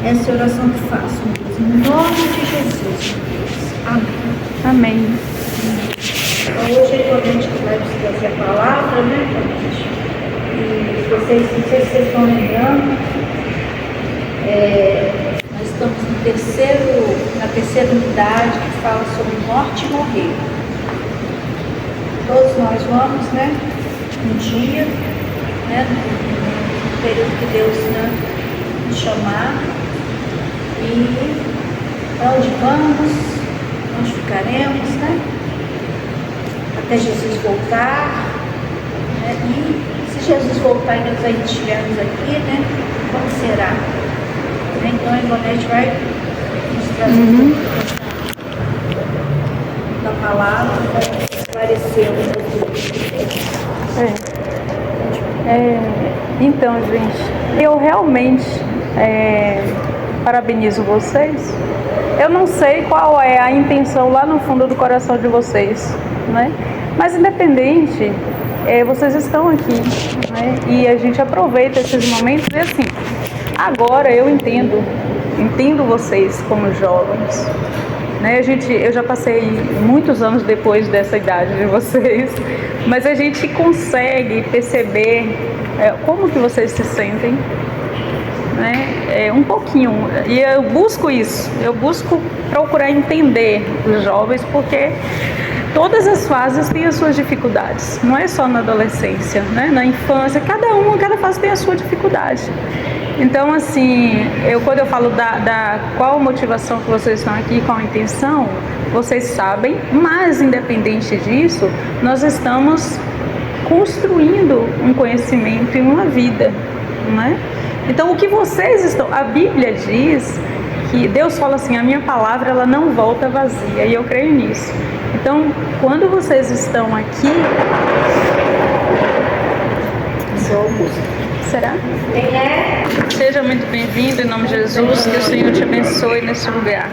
Essa é a oração que faço, meu Deus, em nome de Jesus, meu Deus. Amém. Amém. Então, hoje é importante que vai trazer a palavra, né, gente? E vocês, não sei se vocês estão lembrando, nós estamos na terceira unidade que fala sobre morte e morrer. Todos nós vamos, né, um dia, né, no período que Deus, né, nos chamar, e para onde vamos, onde ficaremos, né, até Jesus voltar, né, e se Jesus voltar e nós ainda estivermos aqui, né, como será? Então a Ivonete vai nos trazer um pouco da palavra, vai esclarecer um pouco. Então, gente, eu realmente parabenizo vocês. Eu não sei qual é a intenção lá no fundo do coração de vocês, né? Mas independente, vocês estão aqui, né? E a gente aproveita esses momentos e assim, agora eu entendo vocês como jovens, né? Eu já passei muitos anos depois dessa idade de vocês, mas a gente consegue perceber como que vocês se sentem, né? Um pouquinho, e eu busco isso, eu busco procurar entender os jovens, porque todas as fases têm as suas dificuldades, não é só na adolescência, né? Na infância, cada fase tem a sua dificuldade. Então, assim, quando eu falo qual a motivação que vocês estão aqui, qual a intenção, vocês sabem, mas independente disso, nós estamos construindo um conhecimento e uma vida, né? Então, o que vocês estão... A Bíblia diz que Deus fala assim, a minha palavra, ela não volta vazia, e eu creio nisso. Então, quando vocês estão aqui... Sou Augusto. Será? Seja muito bem-vindo em nome de Jesus, que o Senhor te abençoe nesse lugar.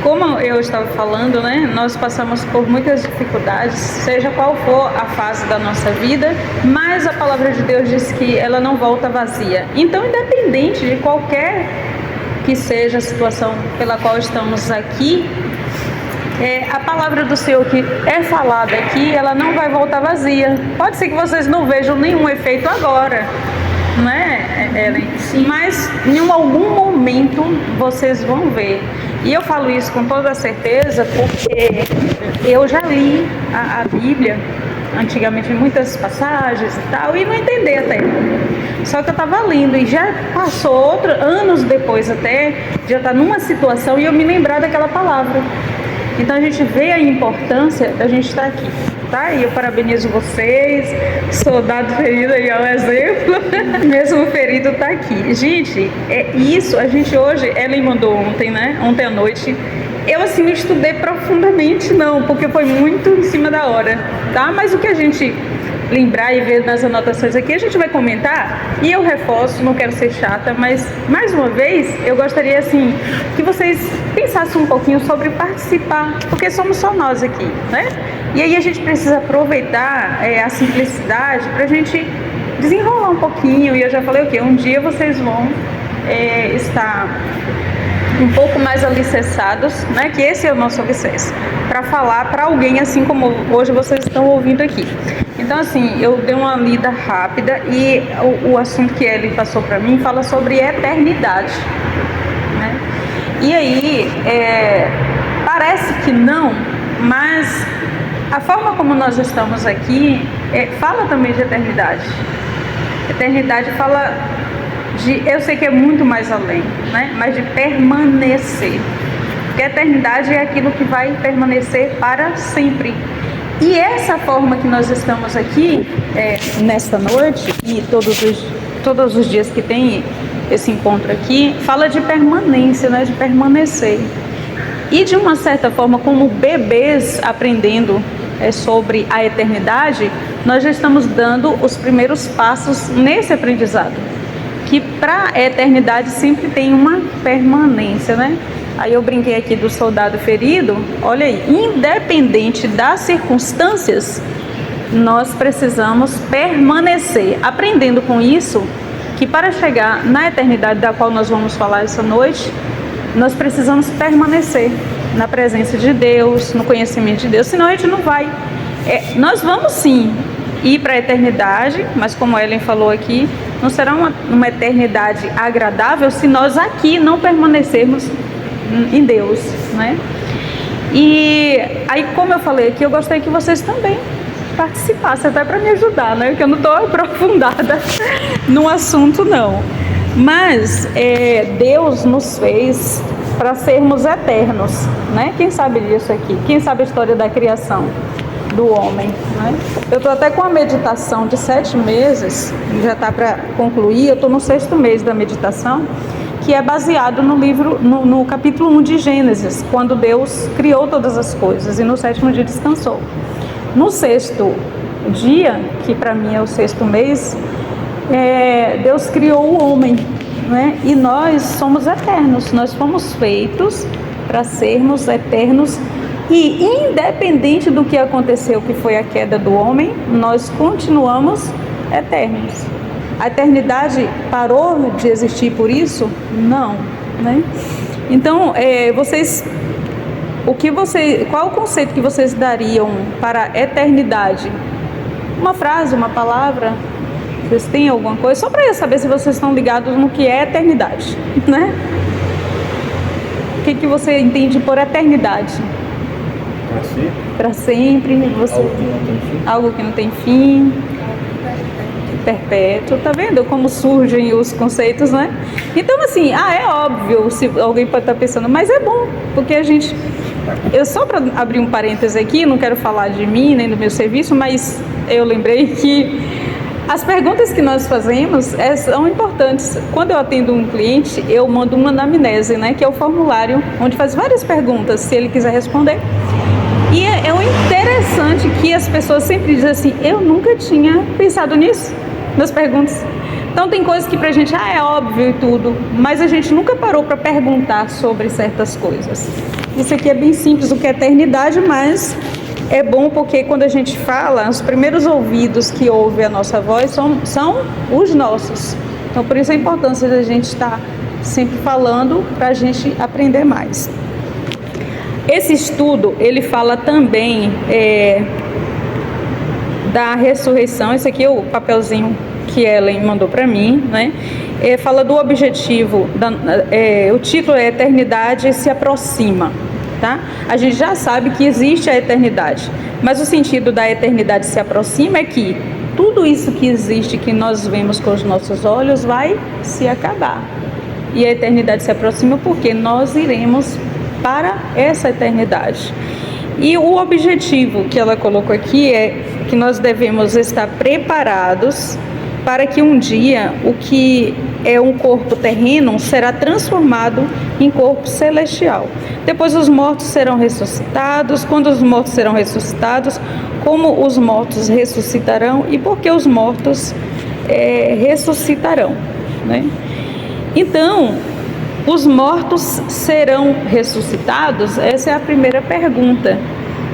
Como eu estava falando, né, nós passamos por muitas dificuldades, seja qual for a fase da nossa vida, mas a palavra de Deus diz que ela não volta vazia. Então, independente de qualquer que seja a situação pela qual estamos aqui, a palavra do Senhor que é falada aqui, ela não vai voltar vazia. Pode ser que vocês não vejam nenhum efeito agora, não é, Ellen? Sim. Mas em algum momento vocês vão ver. E eu falo isso com toda certeza porque eu já li a Bíblia antigamente em muitas passagens e tal, e não entendi até. Só que eu estava lendo e já passou anos depois até, já está numa situação e eu me lembrar daquela palavra. Então a gente vê a importância da gente estar aqui, tá? E eu parabenizo vocês, soldado ferido aí é um exemplo, mesmo ferido tá aqui. Gente, isso, a gente hoje, Ellen mandou ontem, né? Ontem à noite, eu assim não estudei profundamente não, porque foi muito em cima da hora, tá? Mas o que a gente lembrar e ver nas anotações aqui, a gente vai comentar, e eu reforço, não quero ser chata, mas mais uma vez eu gostaria assim que vocês pensassem um pouquinho sobre participar, porque somos só nós aqui, né? E aí a gente precisa aproveitar a simplicidade para a gente desenrolar um pouquinho, e eu já falei o quê? Um dia vocês vão estar um pouco mais alicerçados, né? Que esse é o nosso alicerce, para falar para alguém assim como hoje vocês estão ouvindo aqui. Então assim, eu dei uma lida rápida e o assunto que ele passou para mim fala sobre eternidade, né? E aí, parece que não, mas a forma como nós estamos aqui fala também de eternidade. Eternidade fala eu sei que é muito mais além, né? Mas de permanecer. Porque a eternidade é aquilo que vai permanecer para sempre. E essa forma que nós estamos aqui, nesta noite, e todos os dias que tem esse encontro aqui, fala de permanência, né? De permanecer. E de uma certa forma, como bebês aprendendo sobre a eternidade, nós já estamos dando os primeiros passos nesse aprendizado. Que para a eternidade sempre tem uma permanência, né? Aí eu brinquei aqui do soldado ferido, olha aí, independente das circunstâncias, nós precisamos permanecer. Aprendendo com isso, que para chegar na eternidade da qual nós vamos falar essa noite, nós precisamos permanecer na presença de Deus, no conhecimento de Deus, senão a gente não vai. Nós vamos sim ir para a eternidade, mas como a Ellen falou aqui, não será uma eternidade agradável se nós aqui não permanecermos em Deus, né? E aí, como eu falei aqui, eu gostaria que vocês também participassem, até para me ajudar, né? Porque eu não estou aprofundada no assunto, não. Mas Deus nos fez para sermos eternos, né? Quem sabe disso aqui? Quem sabe a história da criação do homem, né? Eu estou até com a meditação de 7 meses, já está para concluir, eu estou no 6º mês da meditação, que é baseado no livro, no capítulo 1 de Gênesis, quando Deus criou todas as coisas e no 7º dia descansou. No 6º dia, que para mim é o 6º mês, Deus criou o homem, né? E nós somos eternos, nós fomos feitos para sermos eternos e independente do que aconteceu, que foi a queda do homem, nós continuamos eternos. A eternidade parou de existir por isso? Não, né? Então, qual o conceito que vocês dariam para a eternidade? Uma frase, uma palavra? Vocês têm alguma coisa? Só para eu saber se vocês estão ligados no que é eternidade, né? O que você entende por eternidade? Para sempre. Algo que não tem fim. Perpétuo. Tá vendo como surgem os conceitos, né? Então, assim, é óbvio, se alguém pode estar pensando, mas é bom, porque eu só para abrir um parêntese aqui, não quero falar de mim, nem do meu serviço, mas eu lembrei que as perguntas que nós fazemos são importantes. Quando eu atendo um cliente, eu mando uma anamnese, né, que é o formulário onde faz várias perguntas, se ele quiser responder. E é interessante que as pessoas sempre dizem assim, eu nunca tinha pensado nisso, nas perguntas. Então tem coisas que pra gente é óbvio e tudo, mas a gente nunca parou para perguntar sobre certas coisas. Isso aqui é bem simples, o que é eternidade, mas é bom porque quando a gente fala, os primeiros ouvidos que ouvem a nossa voz são os nossos. Então por isso a importância da gente estar sempre falando para a gente aprender mais. Esse estudo, ele fala também da ressurreição. Esse aqui é o papelzinho que Ellen mandou para mim, né? Fala do objetivo, o título é Eternidade se aproxima, tá? A gente já sabe que existe a eternidade, mas o sentido da eternidade se aproxima é que tudo isso que existe, que nós vemos com os nossos olhos, vai se acabar. E a eternidade se aproxima porque nós iremos para essa eternidade. E o objetivo que ela colocou aqui é que nós devemos estar preparados para que um dia o que é um corpo terreno será transformado em corpo celestial. Depois os mortos serão ressuscitados. Quando os mortos serão ressuscitados, como os mortos ressuscitarão e por que os mortos ressuscitarão, né? Então, os mortos serão ressuscitados? Essa é a primeira pergunta.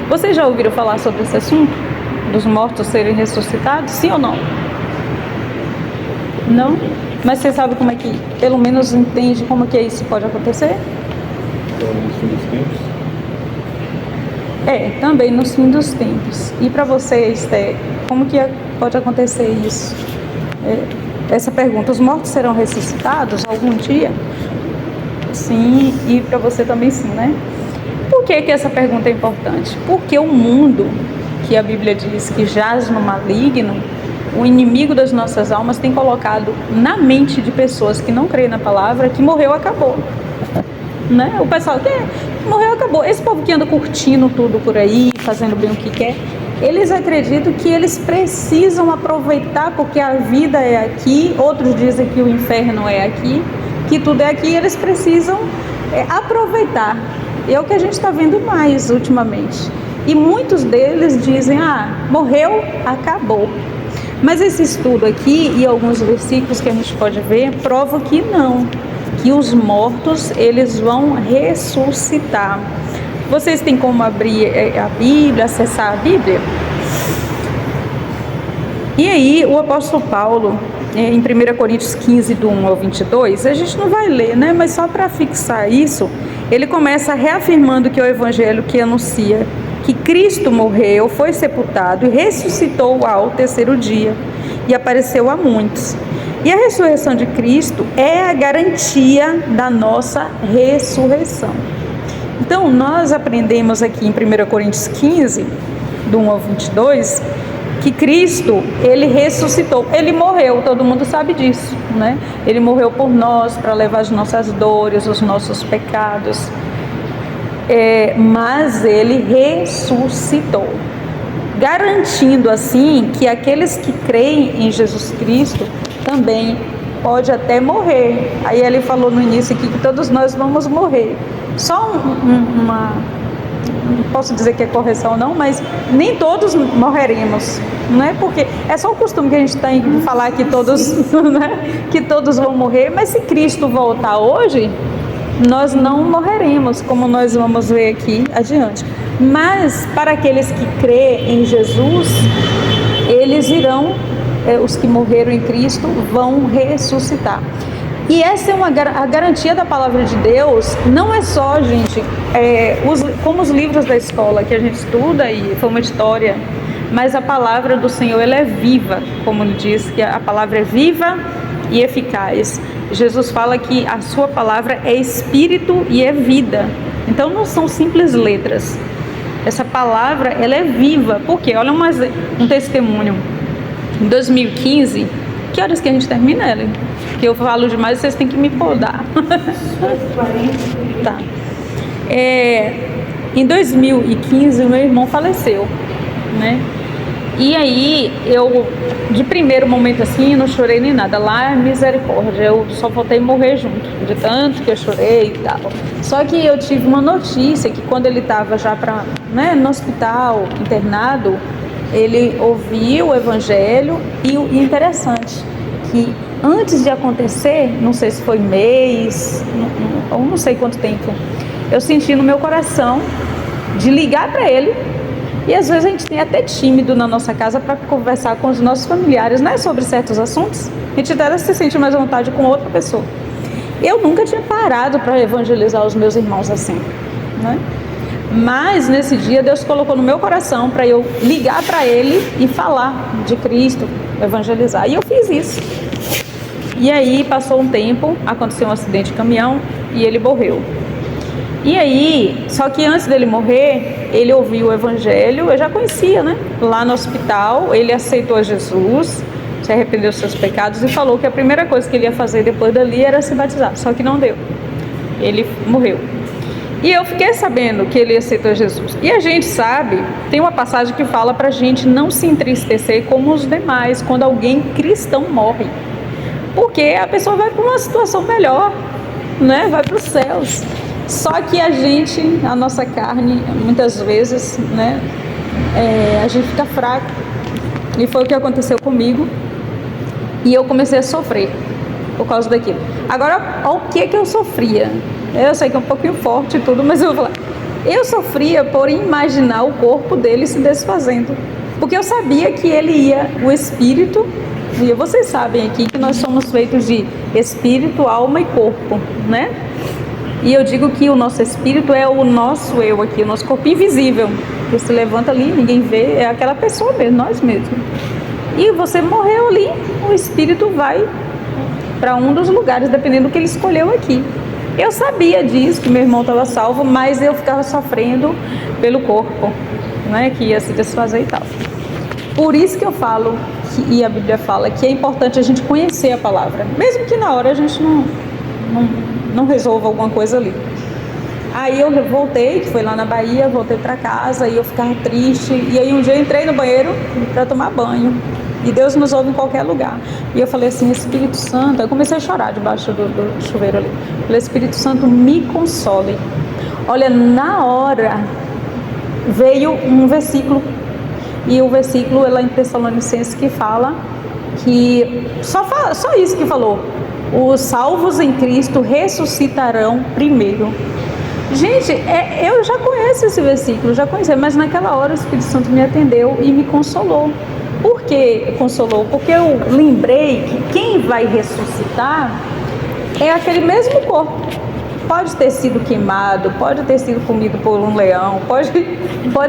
Vocês já ouviram falar sobre esse assunto? Dos mortos serem ressuscitados? Sim ou não? Não? Mas você sabe como é que, pelo menos entende como que isso pode acontecer? No fim dos tempos? Também no fim dos tempos. E para você, Esther, como que pode acontecer isso? Essa pergunta, os mortos serão ressuscitados algum dia? Sim, e para você também sim, né? Por que essa pergunta é importante? Porque o mundo, que a Bíblia diz que jaz no maligno, o inimigo das nossas almas tem colocado na mente de pessoas que não creem na palavra que morreu, acabou, né? O pessoal que morreu, acabou. Esse povo que anda curtindo tudo por aí, fazendo bem o que quer, eles acreditam que eles precisam aproveitar porque a vida é aqui, outros dizem que o inferno é aqui, que tudo é aqui, e eles precisam aproveitar. É o que a gente está vendo mais ultimamente. E muitos deles dizem, morreu, acabou. Mas esse estudo aqui e alguns versículos que a gente pode ver provam que não, que os mortos eles vão ressuscitar. Vocês têm como abrir a Bíblia, acessar a Bíblia? E aí o apóstolo Paulo, em 1 Coríntios 15, do 1 ao 22, a gente não vai ler, né? Mas só para fixar isso, ele começa reafirmando que é o evangelho que anuncia que Cristo morreu, foi sepultado e ressuscitou ao terceiro dia e apareceu a muitos. E a ressurreição de Cristo é a garantia da nossa ressurreição. Então, nós aprendemos aqui em 1 Coríntios 15, do 1 ao 22, que Cristo, ele ressuscitou, ele morreu, todo mundo sabe disso, né? Ele morreu por nós, para levar as nossas dores, os nossos pecados, mas ele ressuscitou, garantindo assim que aqueles que creem em Jesus Cristo também pode até morrer. Aí ele falou no início aqui que todos nós vamos morrer. Só não posso dizer que é correção não, mas nem todos morreremos, não é? Porque é só o costume que a gente tem de falar que todos, né? Que todos vão morrer, mas se Cristo voltar hoje, nós não morreremos, como nós vamos ver aqui adiante. Mas para aqueles que creem em Jesus, eles irão, os que morreram em Cristo vão ressuscitar. E essa é a garantia da palavra de Deus. Não é só, gente, como os livros da escola que a gente estuda e foi uma história, mas a palavra do Senhor, ela é viva, como ele diz, que a palavra é viva e eficaz. Jesus fala que a sua palavra é espírito e é vida. Então não são simples letras. Essa palavra, ela é viva. Por quê? Olha um testemunho. Em 2015, que horas que a gente termina, Ellen? Que eu falo demais, vocês têm que me podar. Tá. Em 2015, o meu irmão faleceu, né? E aí, eu, de primeiro momento assim, não chorei nem nada. Lá, misericórdia, eu só faltei morrer junto, de tanto que eu chorei e tal. Só que eu tive uma notícia que quando ele estava já no hospital, internado, ele ouviu o evangelho e o interessante, que antes de acontecer, não sei se foi mês, ou não sei quanto tempo, eu senti no meu coração de ligar para ele. E às vezes a gente tem até tímido na nossa casa para conversar com os nossos familiares, né, sobre certos assuntos. A gente até se sente mais à vontade com outra pessoa. Eu nunca tinha parado para evangelizar os meus irmãos assim, né? Mas nesse dia Deus colocou no meu coração para eu ligar para ele e falar de Cristo, evangelizar. E eu fiz isso. E aí passou um tempo, aconteceu um acidente de caminhão e ele morreu. E aí, só que antes dele morrer, ele ouviu o evangelho, eu já conhecia, né? Lá no hospital, ele aceitou Jesus, se arrependeu dos seus pecados e falou que a primeira coisa que ele ia fazer depois dali era se batizar. Só que não deu. Ele morreu. E eu fiquei sabendo que ele aceitou Jesus. E a gente sabe, tem uma passagem que fala pra gente não se entristecer como os demais quando alguém cristão morre. Porque a pessoa vai para uma situação melhor, né? Vai para os céus. Só que a nossa carne, muitas vezes, né? A gente fica fraco. E foi o que aconteceu comigo. E eu comecei a sofrer por causa daquilo. Agora, o que eu sofria? Eu sei que é um pouquinho forte e tudo, mas eu vou falar. Eu sofria por imaginar o corpo dele se desfazendo. Porque eu sabia que ele ia, o espírito, e vocês sabem aqui que nós somos feitos de espírito, alma e corpo, né? E eu digo que o nosso espírito é o nosso eu aqui, o nosso corpo invisível, que se levanta ali, ninguém vê, é aquela pessoa mesmo, nós mesmos. E você morreu ali, o espírito vai para um dos lugares, dependendo do que ele escolheu aqui. Eu sabia disso, que meu irmão estava salvo, mas eu ficava sofrendo pelo corpo, né, que ia se desfazer e tal. Por isso que eu falo, e a Bíblia fala, que é importante a gente conhecer a palavra, mesmo que na hora a gente não resolva alguma coisa ali. Aí eu voltei, que foi lá na Bahia, voltei para casa e eu ficava triste. E aí um dia eu entrei no banheiro para tomar banho. E Deus nos ouve em qualquer lugar. E eu falei assim, Espírito Santo, eu comecei a chorar debaixo do chuveiro ali. Falei, Espírito Santo, me console. Olha, na hora veio um versículo. E o versículo é lá em Tessalonicenses que fala que, só isso que falou, os salvos em Cristo ressuscitarão primeiro. Gente, eu já conheço esse versículo, já conhecia, mas naquela hora o Espírito Santo me atendeu e me consolou. Por que consolou? Porque eu lembrei que quem vai ressuscitar é aquele mesmo corpo. Pode ter sido queimado, pode ter sido comido por um leão, pode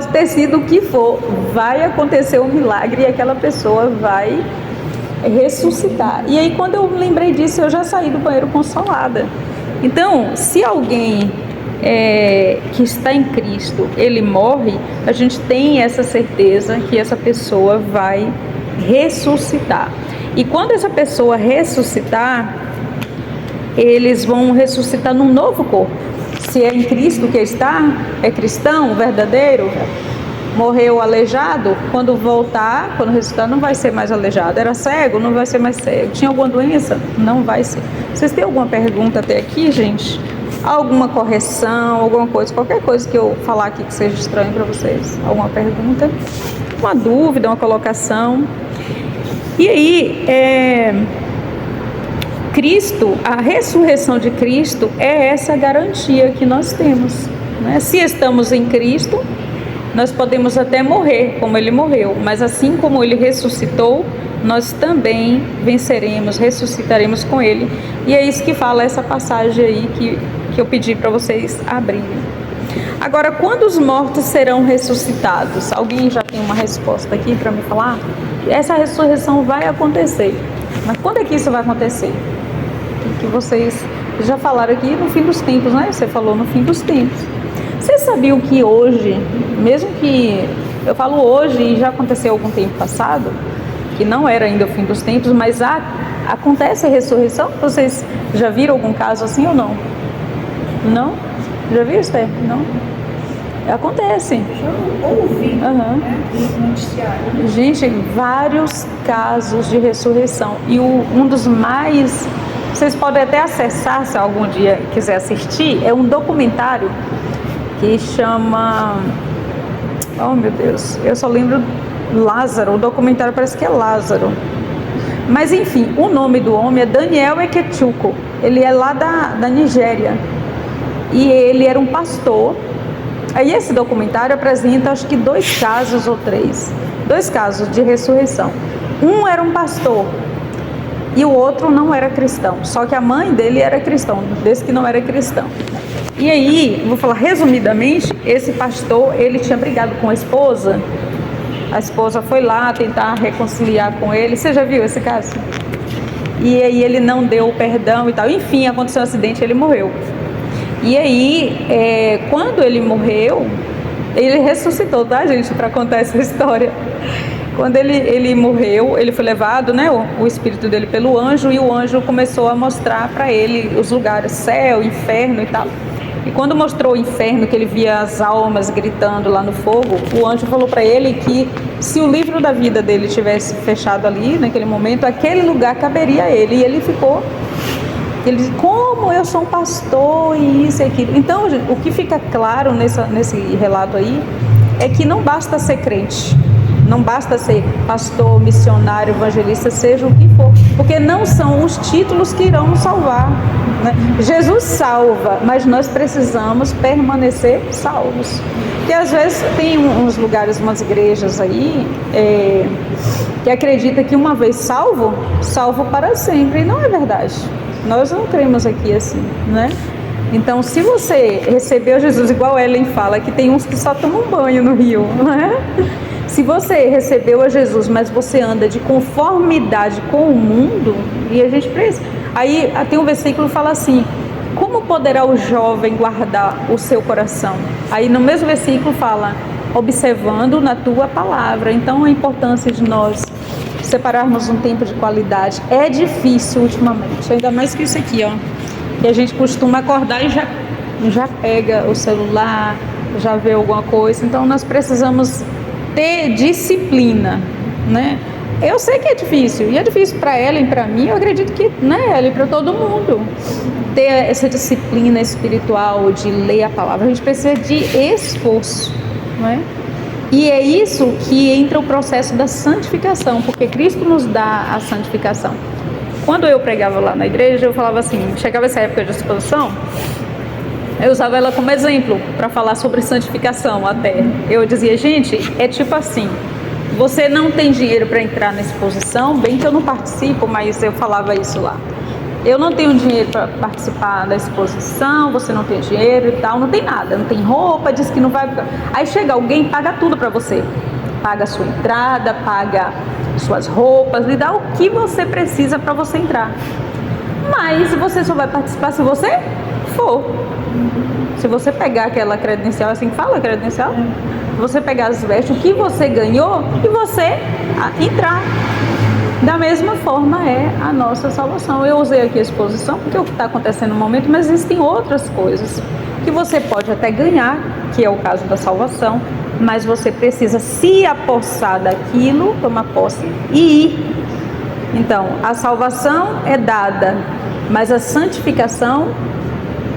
ter sido o que for. Vai acontecer um milagre e aquela pessoa vai ressuscitar. E aí, quando eu lembrei disso, eu já saí do banheiro consolada. Então, se alguém que está em Cristo, ele morre, a gente tem essa certeza que essa pessoa vai ressuscitar. E quando essa pessoa ressuscitar, eles vão ressuscitar num novo corpo. Se é em Cristo que está, é cristão, verdadeiro, morreu aleijado, quando voltar, quando ressuscitar, não vai ser mais aleijado. Era cego, não vai ser mais cego. Tinha alguma doença? Não vai ser. Vocês têm alguma pergunta até aqui, gente? Alguma correção, alguma coisa, qualquer coisa que eu falar aqui que seja estranho para vocês? Alguma pergunta? Uma dúvida, uma colocação? E aí, Cristo, a ressurreição de Cristo é essa garantia que nós temos, né? Se estamos em Cristo, nós podemos até morrer como Ele morreu, mas assim como Ele ressuscitou, nós também venceremos, ressuscitaremos com Ele. E é isso que fala essa passagem aí que eu pedi para vocês abrirem. Agora, quando os mortos serão ressuscitados? Alguém já tem uma resposta aqui para me falar? Essa ressurreição vai acontecer, mas quando é que isso vai acontecer? Que vocês já falaram aqui no fim dos tempos, né? Você falou no fim dos tempos. Vocês sabiam que hoje, mesmo que eu falo hoje e já aconteceu algum tempo passado, que não era ainda o fim dos tempos, mas acontece a ressurreição? Vocês já viram algum caso assim ou não? Não? Já viu, Esther? Não? Acontece. Já ouvi, no noticiário. Gente, vários casos de ressurreição. E um dos mais... Vocês podem até acessar, se algum dia quiser assistir, é um documentário que chama... Oh, meu Deus, eu só lembro Lázaro, o documentário parece que é Lázaro. Mas, enfim, o nome do homem é Daniel Ekechukwu. Ele é lá da Nigéria. E ele era um pastor. Aí esse documentário apresenta, acho que 2 casos ou 3. 2 casos de ressurreição. Um era um pastor e o outro não era cristão. Só que a mãe dele era cristão, desse que não era cristão. E aí, vou falar resumidamente, esse pastor, ele tinha brigado com a esposa. A esposa foi lá tentar reconciliar com ele. Você já viu esse caso? E aí ele não deu o perdão e tal. Enfim, aconteceu um acidente e ele morreu. E aí, quando ele morreu, ele ressuscitou, tá, gente? Para contar essa história. Quando ele morreu, ele foi levado, né, o espírito dele pelo anjo, e o anjo começou a mostrar para ele os lugares, céu, inferno e tal. E quando mostrou o inferno, que ele via as almas gritando lá no fogo, o anjo falou para ele que se o livro da vida dele tivesse fechado ali, naquele momento, aquele lugar caberia a ele. E ele ficou... Ele diz, como eu sou um pastor e isso e aquilo. Então, o que fica claro nesse relato aí é que não basta ser crente, não basta ser pastor, missionário, evangelista, seja o que for, porque não são os títulos que irão nos salvar, né? Jesus salva, mas nós precisamos permanecer salvos. Porque às vezes tem uns lugares, umas igrejas aí, que acredita que uma vez salvo para sempre, e não é verdade. Nós não cremos aqui assim, né? Então, se você recebeu Jesus, igual Ellen fala, que tem uns que só tomam banho no rio, né? Se você recebeu a Jesus, mas você anda de conformidade com o mundo, e a gente precisa... Aí tem um versículo que fala assim, como poderá o jovem guardar o seu coração? Aí no mesmo versículo fala, observando na tua palavra. Então, a importância de nós separarmos um tempo de qualidade é difícil ultimamente, ainda mais que isso aqui, ó, que a gente costuma acordar e já pega o celular, já vê alguma coisa. Então nós precisamos ter disciplina, né? Eu sei que é difícil, e é difícil para ela e para mim, eu acredito que, né, ela e para todo mundo, ter essa disciplina espiritual de ler a palavra. A gente precisa de esforço, né? E é isso que entra o processo da santificação, porque Cristo nos dá a santificação. Quando eu pregava lá na igreja, eu falava assim, chegava essa época de exposição, eu usava ela como exemplo para falar sobre santificação até. Eu dizia, gente, é tipo assim, você não tem dinheiro para entrar na exposição, bem que eu não participo, mas eu falava isso lá. Eu não tenho dinheiro para participar da exposição, você não tem dinheiro e tal, não tem nada, não tem roupa, diz que não vai. Aí chega alguém, paga tudo para você. Paga a sua entrada, paga suas roupas, lhe dá o que você precisa para você entrar. Mas você só vai participar se você for. Se você pegar aquela credencial, assim que fala, credencial? Você pegar as vestes, o que você ganhou e você entrar. Da mesma forma é a nossa salvação. Eu usei aqui a exposição porque é o que está acontecendo no momento, mas existem outras coisas que você pode até ganhar, que é o caso da salvação, mas você precisa se apossar daquilo, tomar posse e ir. Então, a salvação é dada, mas a santificação,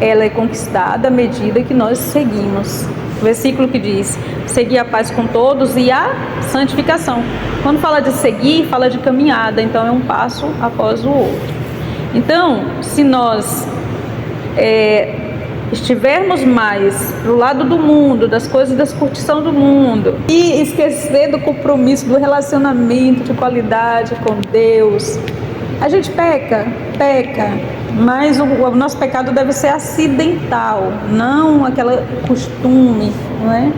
ela é conquistada à medida que nós seguimos. O versículo que diz, seguir a paz com todos e a santificação. Quando fala de seguir, fala de caminhada, então é um passo após o outro. Então, se nós estivermos mais do lado do mundo, das coisas da curtição do mundo, e esquecer do compromisso, do relacionamento de qualidade com Deus, a gente peca, mas o nosso pecado deve ser acidental, não aquele costume, não é?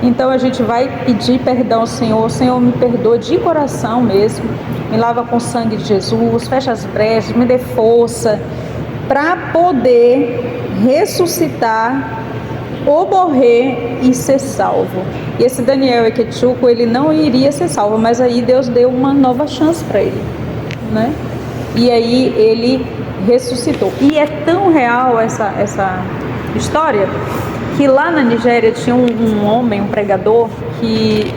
Então a gente vai pedir perdão ao Senhor, Senhor, me perdoa de coração mesmo, me lava com o sangue de Jesus, fecha as brechas, me dê força para poder ressuscitar ou morrer e ser salvo. E esse Daniel Eketchuko, ele não iria ser salvo, mas aí Deus deu uma nova chance para ele, né? E aí ele ressuscitou. E é tão real essa história, que lá na Nigéria tinha um homem, um pregador, que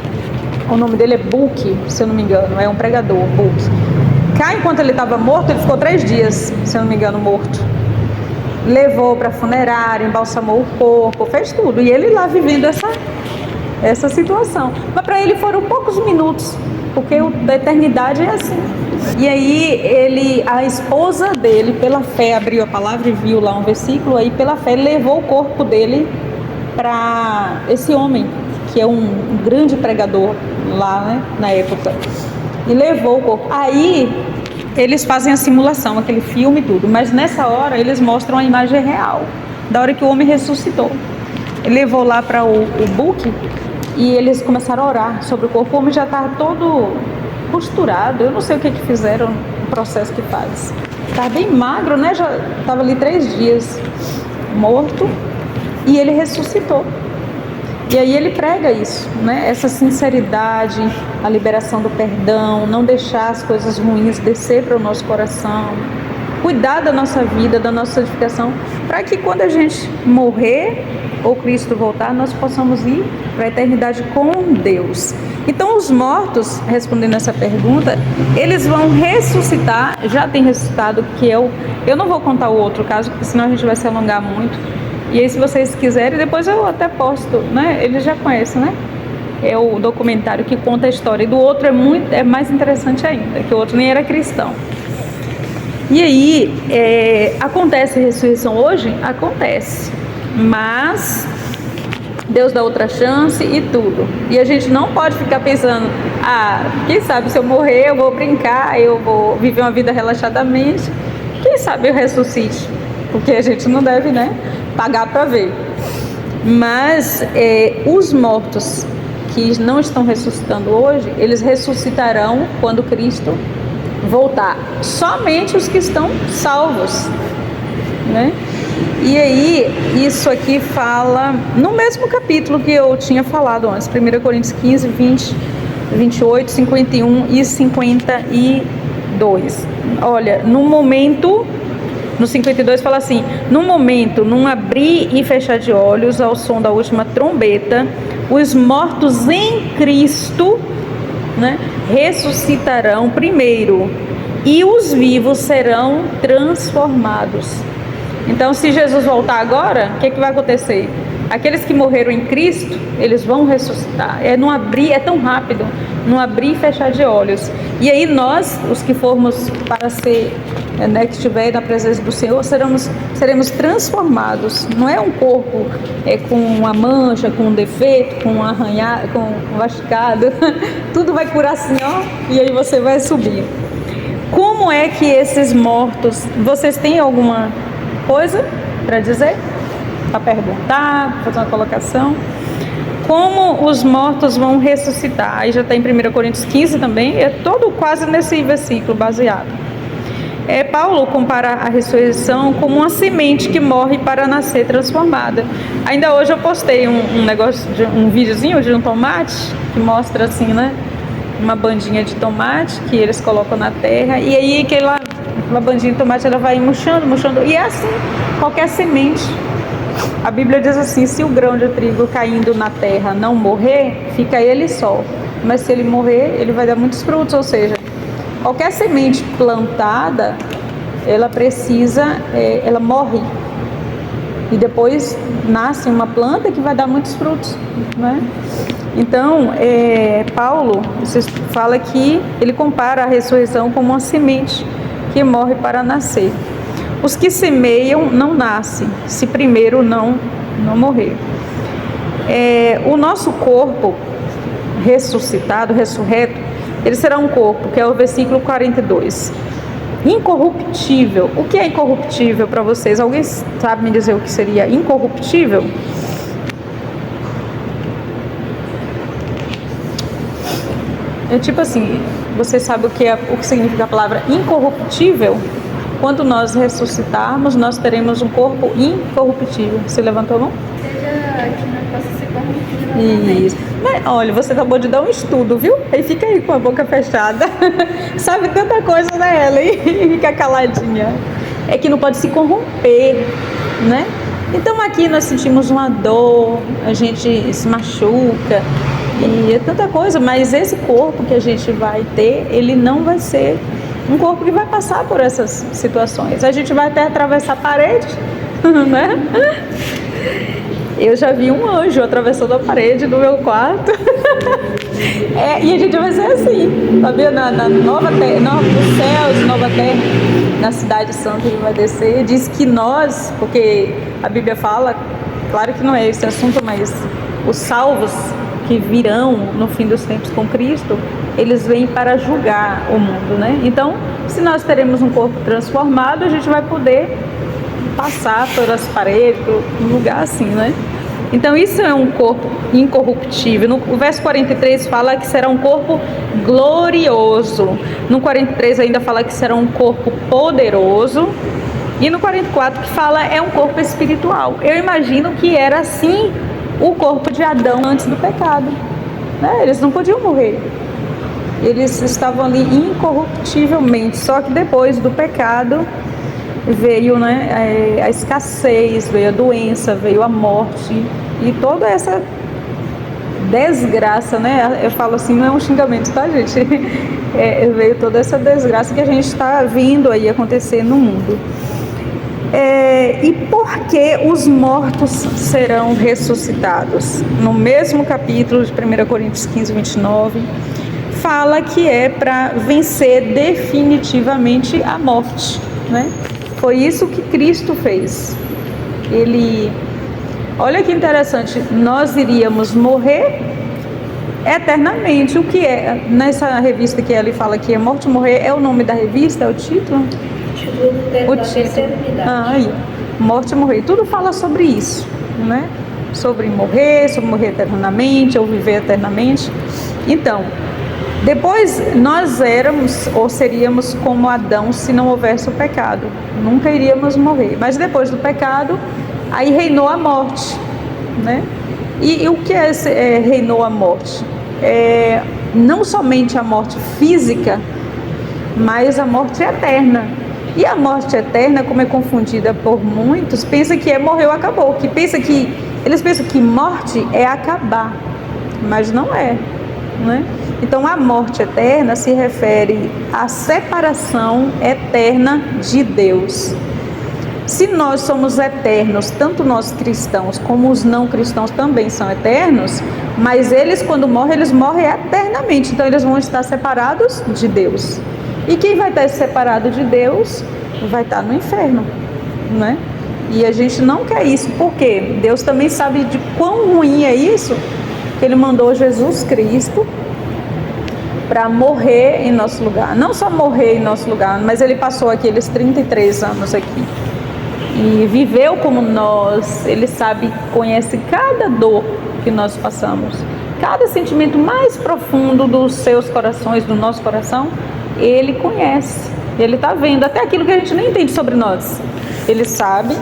o nome dele é Buki, se eu não me engano, é um pregador, Buki. Cá, enquanto ele estava morto, ele ficou 3 dias, se eu não me engano, morto. Levou para funerária, embalsamou o corpo, fez tudo. E ele lá vivendo essa situação. Mas para ele foram poucos minutos, porque a eternidade é assim. E aí a esposa dele, pela fé, abriu a palavra e viu lá um versículo, aí pela fé levou o corpo dele para esse homem, que é um grande pregador lá, né, na época. E levou o corpo. Aí eles fazem a simulação, aquele filme e tudo, mas nessa hora eles mostram a imagem real, da hora que o homem ressuscitou. Ele levou lá para o Buki e eles começaram a orar sobre o corpo. O homem já estava todo costurado, eu não sei o que fizeram, o processo que faz. Estava bem magro, né? Já estava ali 3 dias morto e ele ressuscitou. E aí ele prega isso, né? Essa sinceridade, a liberação do perdão, não deixar as coisas ruins descer para o nosso coração, cuidar da nossa vida, da nossa santificação, para que quando a gente morrer ou Cristo voltar, nós possamos ir para a eternidade com Deus. Então os mortos, respondendo essa pergunta, eles vão ressuscitar, já tem ressuscitado, que eu não vou contar o outro caso, porque senão a gente vai se alongar muito. E aí, se vocês quiserem, depois eu até posto, né? Eles já conhecem, né? É o documentário que conta a história. E do outro é mais interessante ainda, que o outro nem era cristão. E aí, acontece a ressurreição hoje? Acontece. Mas Deus dá outra chance e tudo. E a gente não pode ficar pensando, quem sabe se eu morrer eu vou brincar, eu vou viver uma vida relaxadamente. Quem sabe eu ressuscite? Porque a gente não deve, né, pagar para ver. Mas os mortos que não estão ressuscitando hoje, eles ressuscitarão quando Cristo voltar. Somente os que estão salvos, né? E aí, isso aqui fala no mesmo capítulo que eu tinha falado antes, 1 Coríntios 15, 20, 28, 51 e 52. Olha, no 52 fala assim: no momento, num abrir e fechar de olhos, ao som da última trombeta, os mortos em Cristo, né, ressuscitarão primeiro, e os vivos serão transformados. Então, se Jesus voltar agora, o que vai acontecer? Aqueles que morreram em Cristo, eles vão ressuscitar. É tão rápido, num abrir e fechar de olhos. E aí nós, os que formos para ser né, que estiver na presença do Senhor, seremos transformados. Não é um corpo com uma mancha, com um defeito, com um arranhado, com um machucado. Tudo vai curar assim, ó, e aí você vai subir. Como é que esses mortos... Vocês têm alguma coisa para dizer? Para perguntar, fazer uma colocação? Como os mortos vão ressuscitar? Aí já está em 1 Coríntios 15 também, é todo quase nesse versículo baseado. Paulo compara a ressurreição como uma semente que morre para nascer transformada. Ainda hoje eu postei um videozinho de um tomate, que mostra assim, né? Uma bandinha de tomate que eles colocam na terra, e aí aquela bandinha de tomate ela vai murchando, e é assim, qualquer semente. A Bíblia diz assim: se o grão de trigo caindo na terra não morrer, fica ele só, mas se ele morrer, ele vai dar muitos frutos. Ou seja, qualquer semente plantada, ela precisa, ela morre, e depois nasce uma planta que vai dar muitos frutos, né? Então, Paulo fala que ele compara a ressurreição como uma semente que morre para nascer. Os que semeiam não nascem, se primeiro não morrer. O nosso corpo ressuscitado, ressurreto, ele será um corpo, que é o versículo 42, incorruptível. O que é incorruptível para vocês? Alguém sabe me dizer o que seria incorruptível? Tipo assim, você sabe o que significa a palavra incorruptível? Quando nós ressuscitarmos, nós teremos um corpo incorruptível. Você levantou a mão? Seja que não possa ser corruptível. Isso. Mas olha, você acabou de dar um estudo, viu? Aí fica aí com a boca fechada. Sabe tanta coisa, né, Ellen? E fica caladinha. É que não pode se corromper, né? Então aqui nós sentimos uma dor, a gente se machuca, e é tanta coisa, mas esse corpo que a gente vai ter, ele não vai ser um corpo que vai passar por essas situações. A gente vai até atravessar a parede, né? Eu já vi um anjo atravessando a parede do meu quarto. E a gente vai ser assim, sabia? Na nova terra, nos céus, nova terra, na cidade santa ele vai descer. Diz que nós, porque a Bíblia fala, claro que não é esse assunto, mas os salvos que virão no fim dos tempos com Cristo, eles vêm para julgar o mundo, né? Então, se nós teremos um corpo transformado, a gente vai poder passar pelas paredes, um lugar assim, né? Então isso é um corpo incorruptível. O verso 43 fala que será um corpo glorioso. No 43 ainda fala que será um corpo poderoso. E no 44 que fala é um corpo espiritual. Eu imagino que era assim o corpo de Adão antes do pecado, né? Eles não podiam morrer. Eles estavam ali incorruptivelmente. Só que depois do pecado veio, né, a escassez, veio a doença, veio a morte e toda essa desgraça, né? Eu falo assim, não é um xingamento, tá, gente? Veio toda essa desgraça que a gente está vendo aí acontecer no mundo. E por que os mortos serão ressuscitados? No mesmo capítulo de 1 Coríntios 15, 29, fala que é para vencer definitivamente a morte, né? Foi isso que Cristo fez. Olha que interessante, nós iríamos morrer eternamente. O que é? Nessa revista que ele fala que é Morte e Morrer, é o nome da revista, é o título? O título. Aí, Morte e Morrer, tudo fala sobre isso, né? Sobre morrer eternamente, ou viver eternamente. Então, depois nós éramos ou seríamos como Adão se não houvesse o pecado, nunca iríamos morrer. Mas depois do pecado, aí reinou a morte, né? E o que reinou a morte? Não somente a morte física, mas a morte eterna. E a morte eterna, como é confundida por muitos, pensa que morreu, acabou. Eles pensam que morte é acabar, mas não é, né? Então a morte eterna se refere à separação eterna de Deus. Se nós somos eternos, tanto nós cristãos como os não cristãos também são eternos, mas eles quando morrem, eles morrem eternamente, então eles vão estar separados de Deus. E quem vai estar separado de Deus vai estar no inferno, né? E a gente não quer isso, porque Deus também sabe de quão ruim é isso, que Ele mandou Jesus Cristo para morrer em nosso lugar. Não só morrer em nosso lugar, mas Ele passou aqueles 33 anos aqui e viveu como nós. Ele sabe, conhece cada dor que nós passamos, cada sentimento mais profundo dos seus corações, do nosso coração. Ele conhece, Ele está vendo até aquilo que a gente nem entende sobre nós. Ele sabe,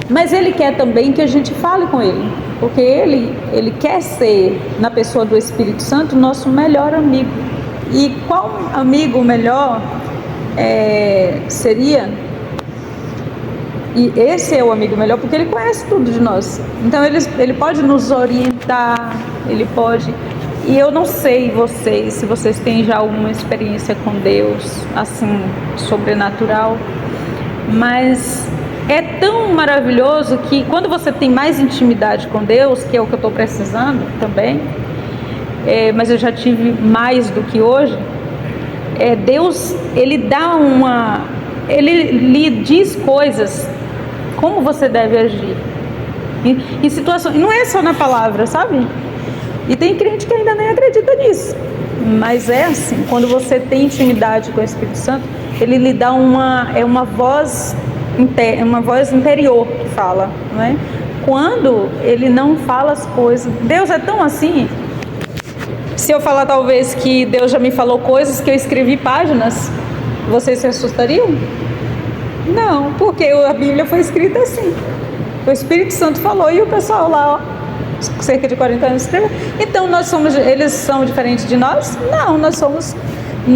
mas Ele quer também que a gente fale com Ele, porque Ele quer ser, na pessoa do Espírito Santo, nosso melhor amigo. E qual amigo melhor seria? E esse é o amigo melhor, porque Ele conhece tudo de nós. Então Ele pode nos orientar, Ele pode... E eu não sei vocês, se vocês têm já alguma experiência com Deus, assim, sobrenatural, mas é tão maravilhoso que quando você tem mais intimidade com Deus, que é o que eu estou precisando também, mas eu já tive mais do que hoje, Deus, Ele dá Ele lhe diz coisas, como você deve agir, em situações, não é só na palavra, sabe? E tem crente que ainda nem acredita nisso, mas é assim, quando você tem intimidade com o Espírito Santo, Ele lhe dá uma voz interior que fala, não é? Quando Ele não fala as coisas, Deus é tão assim. Se eu falar talvez que Deus já me falou coisas que eu escrevi páginas, vocês se assustariam? Não, porque a Bíblia foi escrita assim. O Espírito Santo falou e o pessoal lá, cerca de 40 anos escreveu. Então eles são diferentes de nós? Não, nós somos.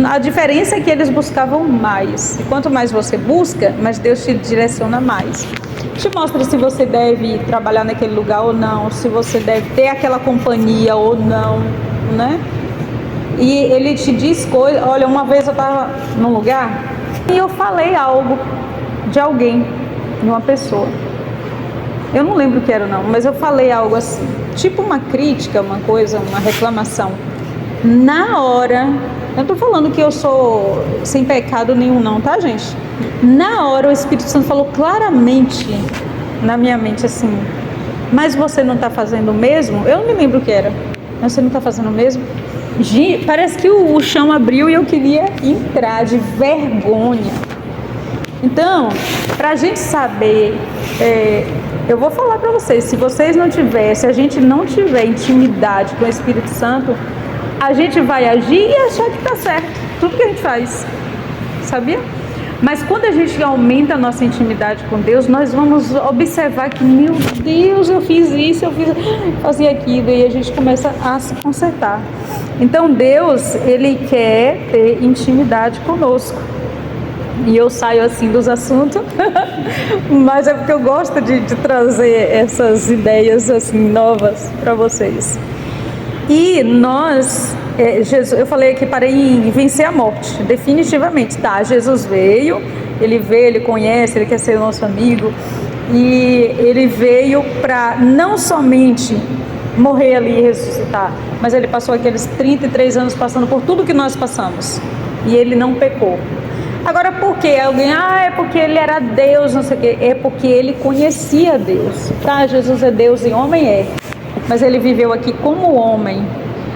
A diferença é que eles buscavam mais. E quanto mais você busca, mais Deus te direciona mais. Te mostra se você deve trabalhar naquele lugar ou não, se você deve ter aquela companhia ou não, né? E Ele te diz coisas. Olha, uma vez eu estava num lugar e eu falei algo de alguém, de uma pessoa. Eu não lembro o que era não, mas eu falei algo assim, tipo uma crítica, uma coisa, uma reclamação. Na hora, eu estou falando que eu sou sem pecado nenhum não, tá, gente? Na hora o Espírito Santo falou claramente na minha mente assim, mas você não está fazendo o mesmo? Eu não me lembro o que era. Mas você não está fazendo o mesmo? Parece que o chão abriu e eu queria entrar de vergonha. Então, para a gente saber, eu vou falar para vocês, se a gente não tiver intimidade com o Espírito Santo, a gente vai agir e achar que está certo, tudo que a gente faz, sabia? Mas quando a gente aumenta a nossa intimidade com Deus, nós vamos observar que, meu Deus, eu fiz isso, fazia aquilo, e a gente começa a se consertar. Então Deus, Ele quer ter intimidade conosco. E eu saio assim dos assuntos, mas é porque eu gosto de trazer essas ideias assim novas para vocês. E nós, eu falei que parei em vencer a morte, definitivamente, tá? Jesus veio, Ele conhece, Ele quer ser nosso amigo, e Ele veio para não somente morrer ali e ressuscitar, mas Ele passou aqueles 33 anos passando por tudo que nós passamos, e Ele não pecou. Agora, por que? Alguém, é porque Ele era Deus, não sei o quê. É porque Ele conhecia Deus, tá? Jesus é Deus e homem mas Ele viveu aqui como homem.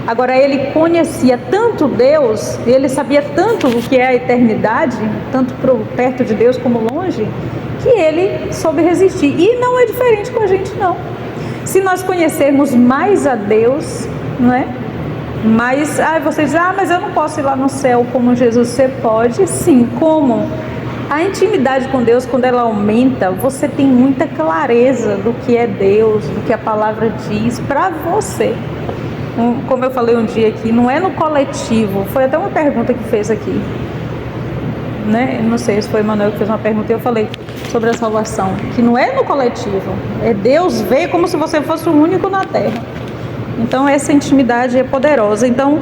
Agora, Ele conhecia tanto Deus, Ele sabia tanto o que é a eternidade, tanto perto de Deus como longe, que Ele soube resistir. E não é diferente com a gente, não. Se nós conhecermos mais a Deus, não é? Mas, você diz, mas eu não posso ir lá no céu como Jesus. Você pode, sim. Como? A intimidade com Deus, quando ela aumenta, você tem muita clareza do que é Deus, do que a palavra diz para você. Como eu falei um dia aqui, não é no coletivo. Foi até uma pergunta que fez aqui, né? Não sei se foi o Emanuel que fez uma pergunta e eu falei sobre a salvação, que não é no coletivo. É Deus veio como se você fosse o único na terra. Então essa intimidade é poderosa. Então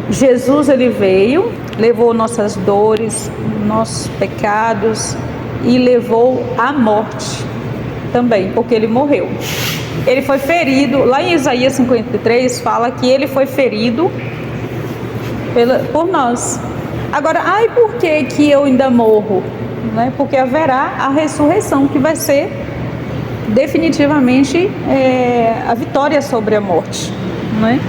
Jesus, Ele veio, levou nossas dores, nossos pecados e levou a morte também, porque Ele morreu. Ele foi ferido, lá em Isaías 53 fala que Ele foi ferido por nós. Agora, por que eu ainda morro? né? Porque haverá a ressurreição, que vai ser definitivamente a vitória sobre a morte, né?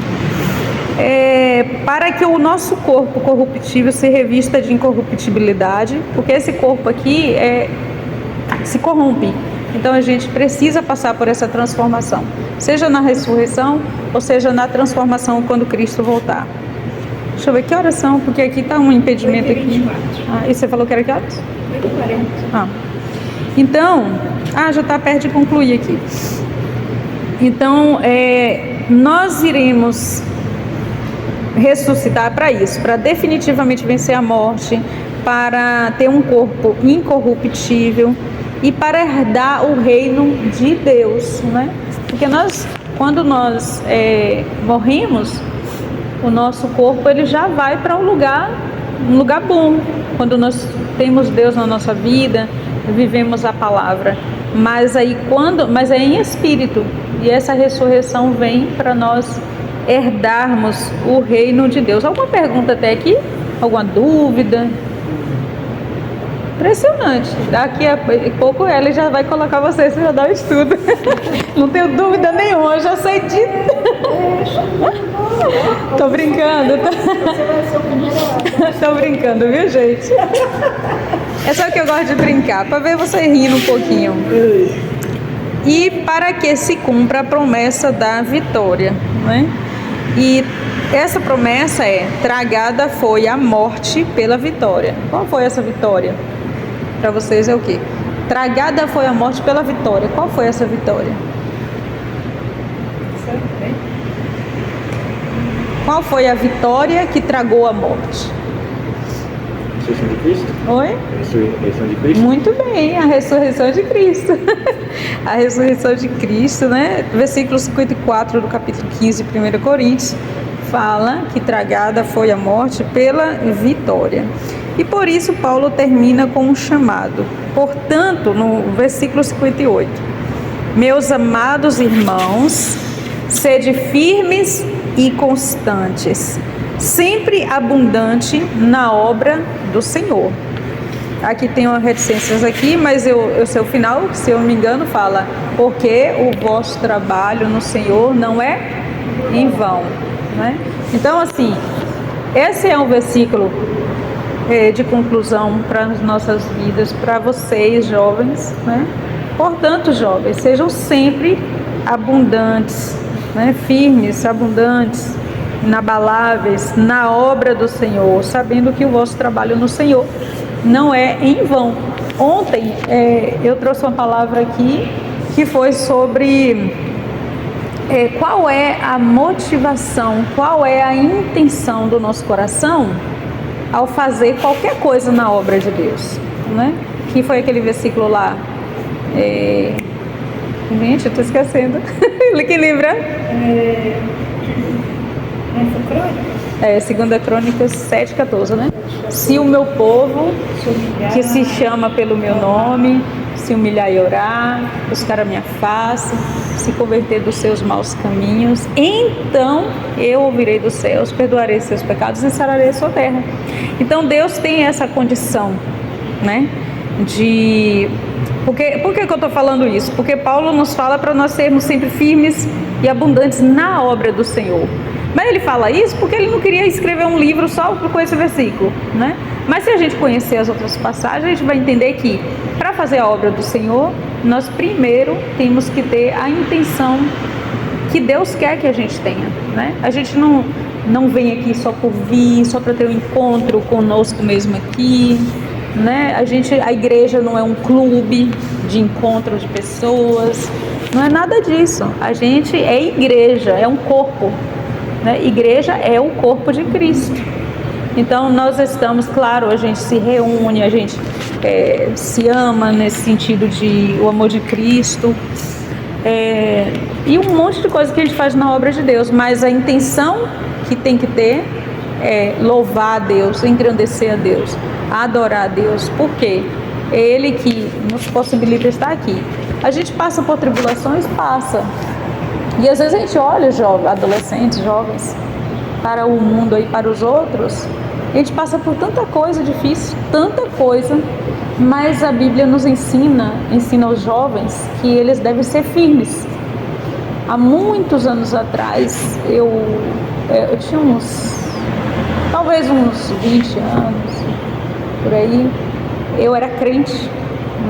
Para que o nosso corpo corruptível se revista de incorruptibilidade, porque esse corpo aqui se corrompe. Então a gente precisa passar por essa transformação, seja na ressurreição ou seja na transformação quando Cristo voltar. Deixa eu ver que horas são, porque aqui está um impedimento aqui. E você falou que era que horas? 8h40. Então, já está perto de concluir aqui. Então, nós iremos ressuscitar para isso, para definitivamente vencer a morte, para ter um corpo incorruptível e para herdar o reino de Deus, né? Porque quando nós morremos, o nosso corpo ele já vai para um lugar bom. Quando nós temos Deus na nossa vida, vivemos a palavra. Mas é em espírito, e essa ressurreição vem para nós herdarmos o reino de Deus. Alguma pergunta até aqui? Alguma dúvida? Impressionante. Daqui a pouco ela já vai colocar vocês para dar o estudo. Não tenho dúvida nenhuma, eu já sei de... Tô brincando. Tô brincando, viu, gente? É só que eu gosto de brincar, para ver você rindo um pouquinho. E para que se cumpra a promessa da vitória, né? E essa promessa tragada foi a morte pela vitória. Qual foi essa vitória? Para vocês é o quê? Tragada foi a morte pela vitória. Qual foi essa vitória? Qual foi a vitória que tragou a morte? A ressurreição de Cristo? Oi? A ressurreição de Cristo? Muito bem, a ressurreição de Cristo. A ressurreição de Cristo, né? Versículo 54 do capítulo 15 de 1 Coríntios fala que tragada foi a morte pela vitória. E por isso Paulo termina com um chamado. Portanto, no versículo 58, meus amados irmãos, sede firmes e constantes, sempre abundante na obra do Senhor. Aqui tem umas reticências aqui, mas eu sei o final, se eu não me engano, fala, porque o vosso trabalho no Senhor não é em vão, né? Então, assim, esse é um versículo de conclusão para as nossas vidas, para vocês, jovens, né? Portanto, jovens, sejam sempre abundantes, né? Firmes, abundantes, inabaláveis na obra do Senhor, sabendo que o vosso trabalho no Senhor não é em vão. Ontem eu trouxe uma palavra aqui que foi sobre qual é a motivação, qual é a intenção do nosso coração ao fazer qualquer coisa na obra de Deus, né? Que foi aquele versículo lá. Gente, eu estou esquecendo. Quem lembra? Segunda Crônicas 7,14, né? Se o meu povo, que se chama pelo meu nome, se humilhar e orar, buscar a minha face, se converter dos seus maus caminhos, então eu ouvirei dos céus, perdoarei seus pecados e sararei a sua terra. Então Deus tem essa condição, né? Por que eu estou falando isso? Porque Paulo nos fala para nós sermos sempre firmes e abundantes na obra do Senhor. Mas ele fala isso porque ele não queria escrever um livro só com esse versículo, né? Mas se a gente conhecer as outras passagens, a gente vai entender que para fazer a obra do Senhor, nós primeiro temos que ter a intenção que Deus quer que a gente tenha, né? A gente não vem aqui só por vir, só para ter um encontro conosco mesmo aqui, né? A igreja não é um clube de encontro de pessoas, não é nada disso. A gente é igreja, é um corpo, né? Igreja é o corpo de Cristo. Então nós estamos, claro, a gente se reúne, a gente se ama nesse sentido de o amor de Cristo, e um monte de coisa que a gente faz na obra de Deus, mas a intenção que tem que ter é louvar a Deus, engrandecer a Deus, adorar a Deus, porque é Ele que nos possibilita estar aqui. A gente passa por tribulações? Passa. E às vezes a gente olha adolescentes, jovens, para o mundo e para os outros, a gente passa por tanta coisa difícil, tanta coisa, Mas a Bíblia nos ensina aos jovens que eles devem ser firmes. Há muitos anos atrás, eu tinha talvez uns 20 anos, por aí, eu era crente,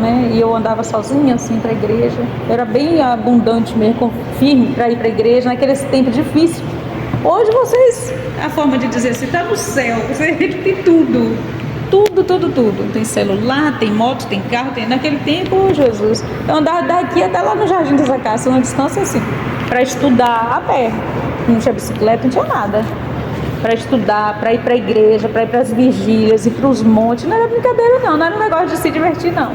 né? E eu andava sozinha assim para a igreja. Eu era bem abundante mesmo, firme para ir para a igreja naquele tempo difícil. Hoje a forma de dizer assim, está no céu, você tem tudo. Tudo. Tem celular, tem moto, tem carro, naquele tempo, Jesus. Eu andava daqui até lá no Jardim das Acácias, uma distância assim, para estudar a pé. Não tinha bicicleta, não tinha nada. Para estudar, para ir para a igreja, para ir para as vigílias, ir para os montes. Não era brincadeira não era um negócio de se divertir não.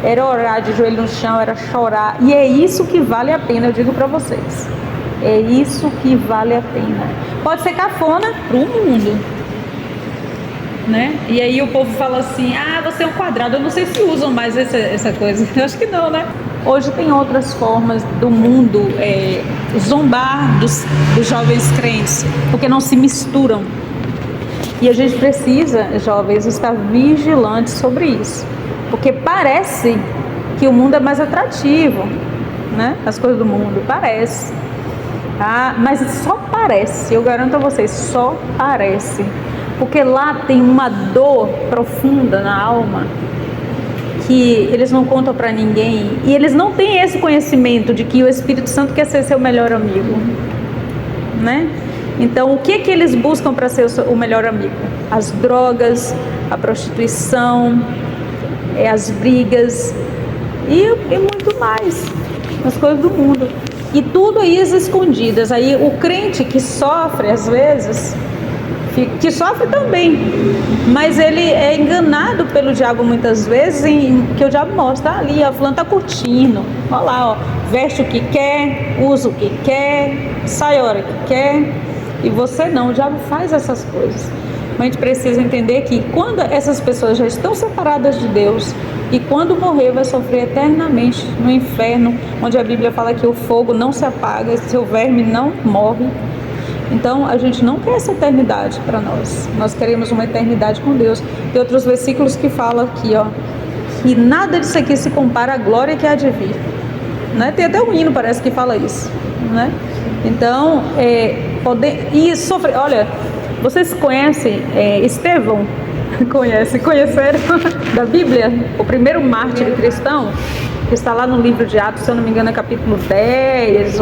Era orar de joelho no chão, era chorar. E é isso que vale a pena, eu digo para vocês. É isso que vale a pena. Pode ser cafona pro mundo, né? E aí o povo fala assim, você é um quadrado. Eu não sei se usam mais essa coisa. Eu acho que não, né? Hoje tem outras formas do mundo zombar dos jovens crentes, porque não se misturam. E a gente precisa, jovens, estar vigilantes sobre isso, porque parece que o mundo é mais atrativo, né? As coisas do mundo, parece. Mas só parece, eu garanto a vocês, só parece. Porque lá tem uma dor profunda na alma que eles não contam para ninguém, e eles não têm esse conhecimento de que o Espírito Santo quer ser seu melhor amigo, né? Então, o que eles buscam para ser o melhor amigo? As drogas, a prostituição, as brigas e muito mais, as coisas do mundo. E tudo aí às escondidas. Aí o crente que sofre às vezes, que sofre também, mas ele é enganado pelo diabo muitas vezes, que o diabo mostra ali, a fulana está curtindo, olha lá, veste o que quer, usa o que quer, sai a hora que quer, e você não, o diabo faz essas coisas. Mas a gente precisa entender que quando essas pessoas já estão separadas de Deus, e quando morrer vai sofrer eternamente no inferno, onde a Bíblia fala que o fogo não se apaga, seu verme não morre. Então a gente não quer essa eternidade para nós queremos uma eternidade com Deus. Tem outros versículos que falam aqui, que nada disso aqui se compara à glória que há de vir, né? Tem até um hino, parece que fala isso, né? Então, sofrer. Olha, vocês conhecem Estevão? Conheceram da Bíblia? O primeiro mártir cristão, que está lá no livro de Atos, se eu não me engano é capítulo 10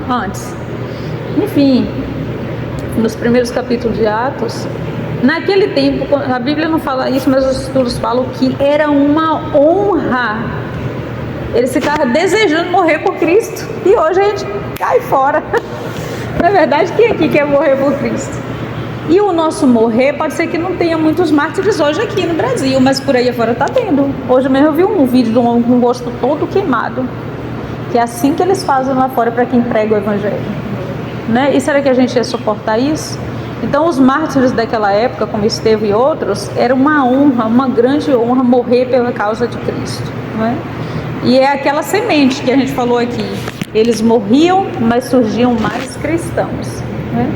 antes. Enfim, nos primeiros capítulos de Atos, naquele tempo, a Bíblia não fala isso, mas os estudos falam que era uma honra. Eles ficavam desejando morrer por Cristo, e hoje a gente cai fora. Na verdade, quem aqui quer morrer por Cristo? E o nosso morrer, pode ser que não tenha muitos mártires hoje aqui no Brasil, mas por aí afora está tendo. Hoje mesmo eu vi um vídeo de um rosto todo queimado, que é assim que eles fazem lá fora para quem prega o Evangelho. Né? E será que a gente ia suportar isso? Então os mártires daquela época, como Estevão e outros, era uma honra, uma grande honra morrer pela causa de Cristo, né? E é aquela semente que a gente falou aqui, eles morriam, mas surgiam mais cristãos, né?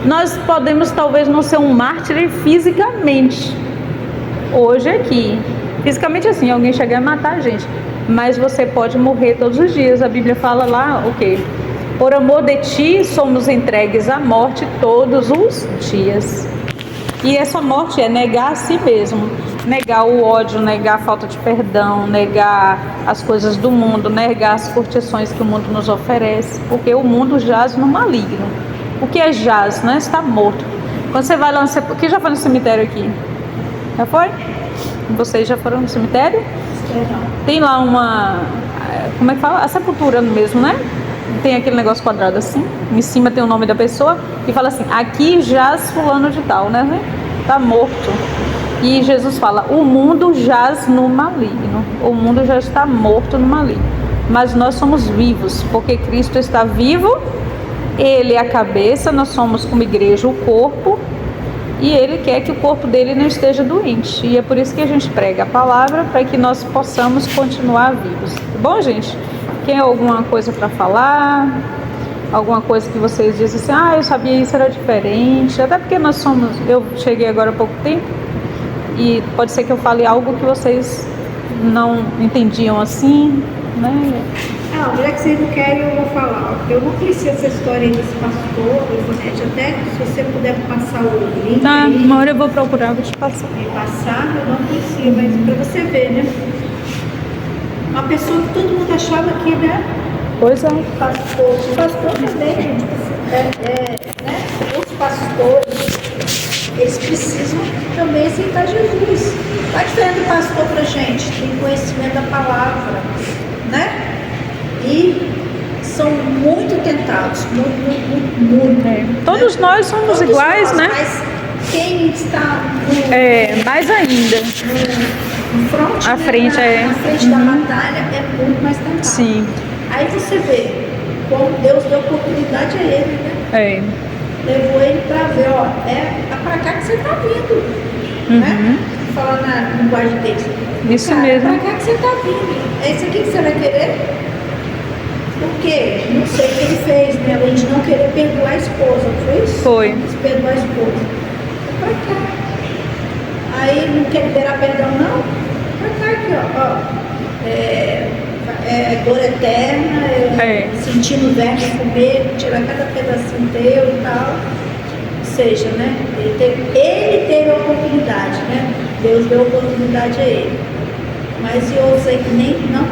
Nós podemos talvez não ser um mártir fisicamente, hoje aqui, fisicamente assim, alguém chegar a matar a gente, mas você pode morrer todos os dias. A Bíblia fala lá, por amor de ti somos entregues à morte todos os dias. E essa morte é negar a si mesmo, negar o ódio, negar a falta de perdão, negar as coisas do mundo, negar as curtições que o mundo nos oferece, porque o mundo jaz no maligno. O que é jaz, né? Está morto. Quando você vai lá no cemitério, quem já foi no cemitério aqui? Já foi? Vocês já foram no cemitério? Tem lá uma, como é que fala? A sepultura mesmo, né? Tem aquele negócio quadrado assim, em cima tem o nome da pessoa e fala assim, aqui jaz fulano de tal, né? Tá morto. E Jesus fala, o mundo jaz no maligno, o mundo já está morto no maligno, mas nós somos vivos, porque Cristo está vivo, Ele é a cabeça, nós somos como igreja o corpo, e Ele quer que o corpo dele não esteja doente, e é por isso que a gente prega a palavra, para que nós possamos continuar vivos. Tá bom, gente? Quem alguma coisa para falar? Alguma coisa que vocês dizem assim, eu sabia isso era diferente, até porque eu cheguei agora há pouco tempo, E pode ser que eu fale algo que vocês não entendiam assim, né? Não, já que vocês não querem, eu vou falar. Eu não conhecia essa história desse pastor, Ivonete, até se você puder passar o link Tá, aí, uma hora eu vou procurar, vou te passar. me passar, eu não conhecia, mas para você ver, né? Uma pessoa que todo mundo achava que, né? Pois é. Pastor também, gente, né? Os pastores, eles precisam também aceitar Jesus. Qual a diferença do pastor pra gente? Tem conhecimento da palavra, né? E são muito tentados, muito. Todos nós somos Todos iguais, nós, né? Mas quem está Mais ainda. no front, À frente, na frente da batalha é muito mais tentado. Sim. Aí você vê como Deus deu oportunidade a ele, né? Levou ele para ver, ó, é pra cá que você tá vindo, né? Falar na linguagem deles. Isso Cara, mesmo. É pra cá que você tá vindo. É isso aqui que você vai querer? Por quê? Não sei o que ele fez, né? Além de não querer perdoar a esposa, não foi isso? Foi. Não quis perdoar a esposa. É pra cá. Aí não quer liberar perdão, não? Pra cá aqui, ó. Glória eterna, sentindo o verbo comer, tirar cada pedacinho teu e tal. Ou seja, né? Ele teve a oportunidade, né? Deus deu a oportunidade a ele. Mas e outros aí que nem não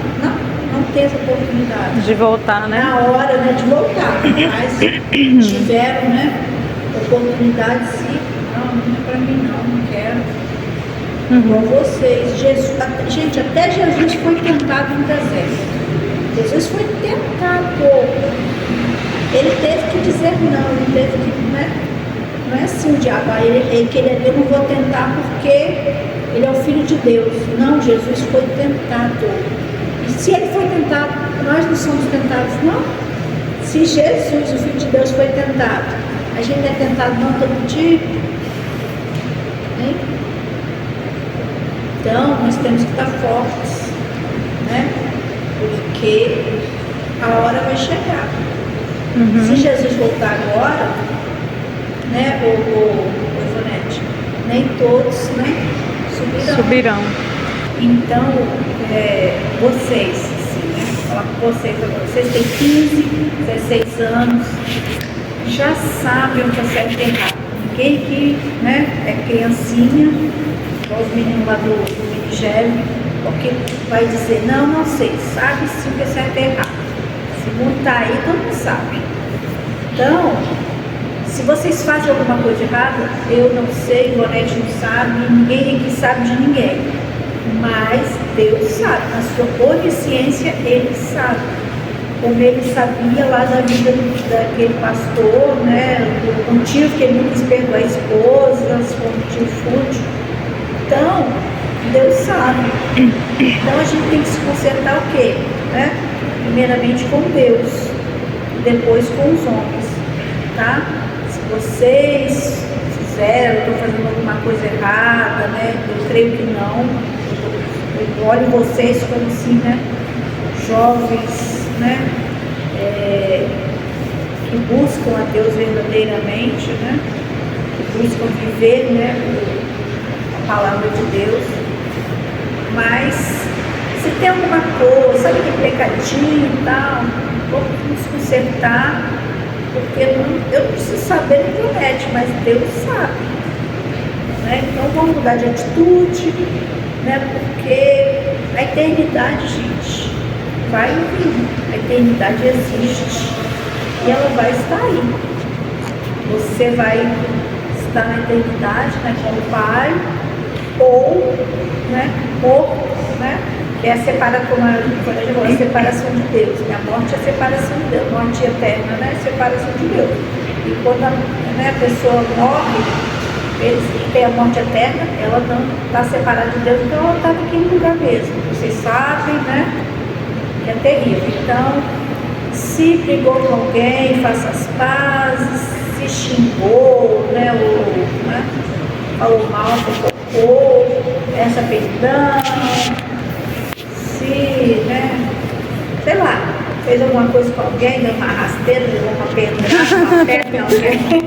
teve essa oportunidade. De voltar, né? Na hora, né, de voltar. Mas tiveram, né? Oportunidade sim. Não é pra mim não quero. Igual vocês. Gente, até Jesus foi tentado no deserto. Jesus foi tentado. Ele teve que dizer não, ele teve que, né? Não é assim o diabo, ele queria, eu não vou tentar porque ele é o Filho de Deus. Não, Jesus foi tentado. E se ele foi tentado, nós não somos tentados, não? Se Jesus, o Filho de Deus, foi tentado, a gente é tentado não todo dia? Hein? Então, nós temos que estar fortes, né? Porque a hora vai chegar. Se Jesus voltar agora, né, o Ivonete, nem todos, né, subirão. Então, vocês, assim, né, vou falar com vocês agora, vocês têm 15, 16 anos, já sabem o que é certo e errado. Ninguém que, né, é criancinha, os meninos lá do Minigério, porque vai dizer, não sei, sabe sim o que é certo e errado. Se montar aí, todo mundo sabe. Então, se vocês fazem alguma coisa errada, eu não sei, o Ivonete não sabe, ninguém aqui sabe de ninguém. Mas Deus sabe, na sua onisciência Ele sabe. Como Ele sabia lá da vida daquele pastor, né, o motivo que ele não quis perdoar a esposa, se foi um motivo fútil. Então, Deus sabe. Então a gente tem que se consertar o quê? Né? Primeiramente com Deus, depois com os homens, tá? Se vocês fizeram, estão fazendo alguma coisa errada, né? Eu creio que não. Eu olho vocês como assim, né? Jovens, né? Que buscam a Deus verdadeiramente, né? Que buscam viver, né? A palavra de Deus. Mas se tem alguma coisa, sabe que pecadinho e tal, vamos nos consertar, porque eu não preciso saber na internet, mas Deus sabe. Né? Então vamos mudar de atitude, né? Porque a eternidade, gente, vai vir. A eternidade existe e ela vai estar aí. Você vai estar na eternidade, né, com o Pai, ou, né, que é a separação, como a separação de Deus. Né? A morte é a separação de Deus, morte eterna, né? Separação de Deus. E quando a pessoa morre, tem a morte eterna, ela não está separada de Deus, então ela está naquele lugar mesmo. Vocês sabem, né? Que é terrível. Então, se brigou com alguém, faça as pazes, se xingou, né? Falou mal, fofocou, peça perdão, se, né? Sei lá, fez alguma coisa com alguém, deu uma rasteira, deu uma pedra, uma pedra em alguém.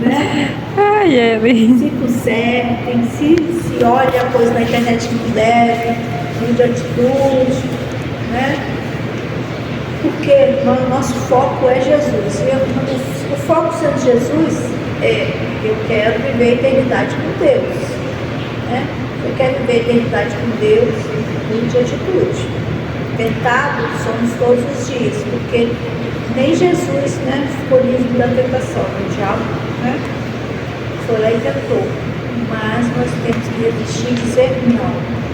Né? Ai, Eli. Se consertem, se olha a coisa na internet que não deve, mude atitude, né? Porque o nosso foco é Jesus. O foco sendo Jesus eu quero viver a eternidade com Deus, né? Eu quero viver a eternidade com Deus, mude atitude. Tentados somos todos os dias, porque nem Jesus, né, ficou livre da tentação, o diabo, né? Foi lá e tentou, mas nós temos que resistir e dizer não.